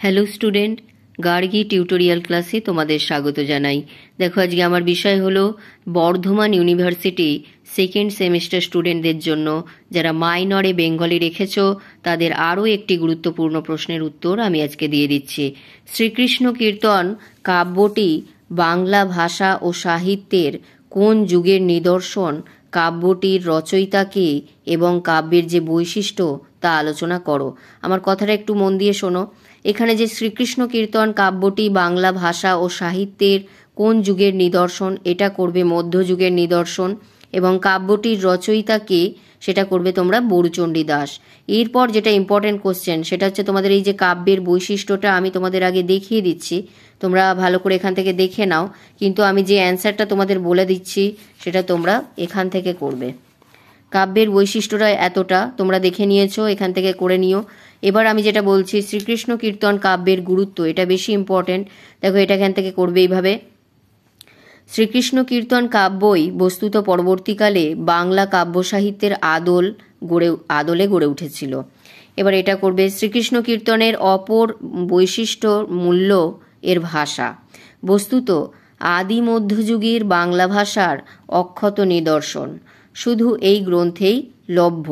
Hello student, Gargi tutorial ক্লাসে তোমাদের স্বাগত জানাই। দেখো, আজকে আমার বিষয় হলো বর্ধমান ইউনিভার্সিটি সেকেন্ড সেমিস্টার স্টুডেন্টদের জন্য যারা মাইনরে বেঙ্গলি রেখেছ তাদের আরও একটি গুরুত্বপূর্ণ প্রশ্নের উত্তর আমি আজকে দিয়ে দিচ্ছি। শ্রীকৃষ্ণ কীর্তন কাব্যটি বাংলা ভাষা ও সাহিত্যের কোন যুগের নিদর্শন, কাব্যটির রচয়িতা কে এবং কাব্যের যে বৈশিষ্ট্য তা আলোচনা করো। আমার কথাটা একটু মন দিয়ে শোনো। এখানে যে শ্রীকৃষ্ণ কীর্তন কাব্যটি বাংলা ভাষা ও সাহিত্যের কোন যুগের নিদর্শন, এটা করবে মধ্যযুগের নিদর্শন, এবং কাব্যটির রচয়িতা কে সেটা করবে তোমরা বরুচণ্ডী দাস। এরপর যেটা ইম্পর্টেন্ট কোশ্চেন সেটা হচ্ছে তোমাদের এই যে কাব্যের বৈশিষ্ট্যটা আমি তোমাদের আগে দেখিয়ে দিচ্ছি, তোমরা ভালো করে এখান থেকে দেখে নাও, কিন্তু আমি যে অ্যান্সারটা তোমাদের বলে দিচ্ছি সেটা তোমরা এখান থেকে করবে। কাব্যের বৈশিষ্ট্যটা এতটা তোমরা দেখে নিয়েছো, এখান থেকে করে নিও। এবার আমি যেটা বলছি শ্রীকৃষ্ণ কীর্তন কাব্যের গুরুত্ব, এটা বেশি ইম্পর্টেন্ট। দেখো, এটা এখান থেকে করবে এইভাবে। শ্রীকৃষ্ণ কীর্তন কাব্যই বস্তুত পরবর্তীকালে বাংলা কাব্য সাহিত্যের আদলে গড়ে উঠেছিল। এবার এটা করবে শ্রীকৃষ্ণ কীর্তনের অপর বৈশিষ্ট্য মূল্য এর ভাষা। বস্তুত আদি মধ্যযুগের বাংলা ভাষার অক্ষত নিদর্শন শুধু এই গ্রন্থেই লভ্য,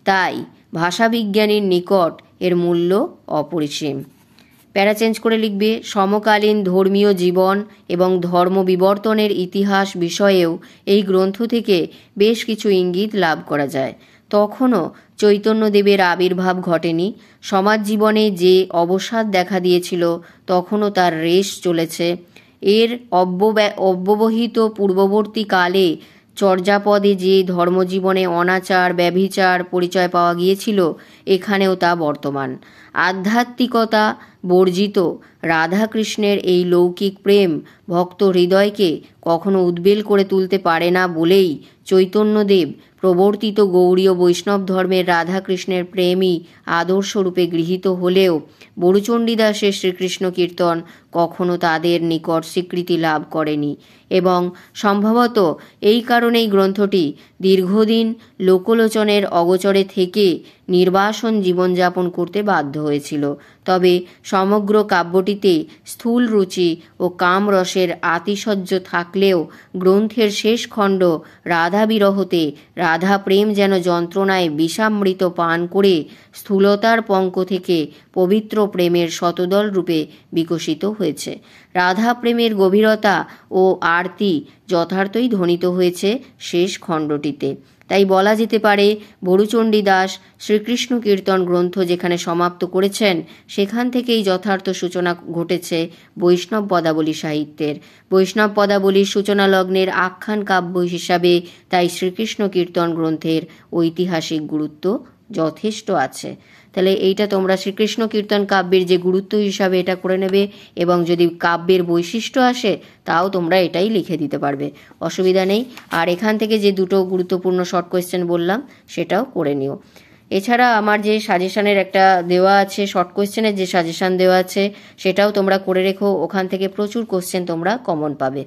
তাই ভাষাবিজ্ঞানীর নিকট এর মূল্য অপরিসীম। প্যারা চেঞ্জ করে লিখবে, সমকালীন ধর্মীয় জীবন এবং ধর্ম বিবর্তনের ইতিহাস বিষয়েও এই গ্রন্থ থেকে বেশ কিছু ইঙ্গিত লাভ করা যায়। তখনও চৈতন্যদেবের আবির্ভাব ঘটেনি, সমাজ জীবনে যে অবসাদ দেখা দিয়েছিল তখনও তার রেশ চলেছে। এর অব্যবহিত পূর্ববর্তী কালে চর্যাপদে যে ধর্মজীবনে অনাচার ব্যভিচার পরিচয় পাওয়া গিয়েছিল এখানেও তা বর্তমান। আধ্যাত্মিকতা বর্জিত রাধাকৃষ্ণের এই লৌকিক প্রেম ভক্ত হৃদয়কে কখনো উদ্বেল করে তুলতে পারে না বলেই চৈতন্যদেব প্রবর্তিত গৌড়ীয় বৈষ্ণব ধর্মের রাধাকৃষ্ণের প্রেমই আদর্শরূপে গৃহীত হলেও বরুচণ্ডী দাসের শ্রীকৃষ্ণ কীর্তন কখনো তাদের নিকট স্বীকৃতি লাভ করেনি, এবং সম্ভবত এই কারণেই গ্রন্থটি দীর্ঘদিন লোকলোচনের অগোচরে থেকে নির্বাসন জীবনযাপন করতে বাধ্য হয়েছিল। তবে সমগ্র কাব্যটিতে স্থূল রুচি ও কামরসের আতিশয্য থাকলেও গ্রন্থের শেষ খণ্ড রাধা বিরহতে রাধা প্রেম যেন যন্ত্রণায় বিষামৃত পান করে স্থূলতার পঙ্ক থেকে পবিত্র প্রেমের শতদল রূপে বিকশিত হয়েছে। রাধা প্রেমের গভীরতা ও আরতি যথার্থই ধ্বনিত হয়েছে শেষ খণ্ডটিতে। তাই বলা যেতে পারে বরুচণ্ডী দাস শ্রীকৃষ্ণ কীর্তন গ্রন্থ যেখানে সমাপ্ত করেছেন সেখান থেকেই যথার্থ সূচনা ঘটেছে বৈষ্ণব পদাবলী সাহিত্যের। বৈষ্ণব পদাবলীর সূচনা লগ্নের আখ্যান কাব্য হিসাবে তাই শ্রীকৃষ্ণ কীর্তন গ্রন্থের ঐতিহাসিক গুরুত্ব যথেষ্ট আছে। তাহলে এইটা তোমরা শ্রীকৃষ্ণ কীর্তন কাব্যের যে গুরুত্ব হিসাবে এটা করে নেবে, এবং যদি কাব্যের বৈশিষ্ট্য আসে তাও তোমরা এটাই লিখে দিতে পারবে, অসুবিধা নেই। আর এখান থেকে যে দুটো গুরুত্বপূর্ণ শর্ট কোয়েশ্চেন বললাম সেটাও করে নিও। এছাড়া আমার যে সাজেশনের একটা দেওয়া আছে, শর্ট কোয়েশ্চেনের যে সাজেশন দেওয়া আছে সেটাও তোমরা করে রেখো, ওখান থেকে প্রচুর কোয়েশ্চেন তোমরা কমন পাবে।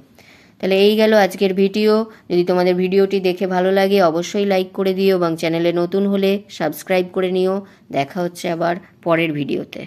তাহলে এই গেল আজকের ভিডিও। যদি তোমাদের ভিডিওটি দেখে ভালো লাগে অবশ্যই লাইক করে দিও, এবং চ্যানেলে নতুন হলে সাবস্ক্রাইব করে নিও। দেখা হচ্ছে আবার পরের ভিডিওতে।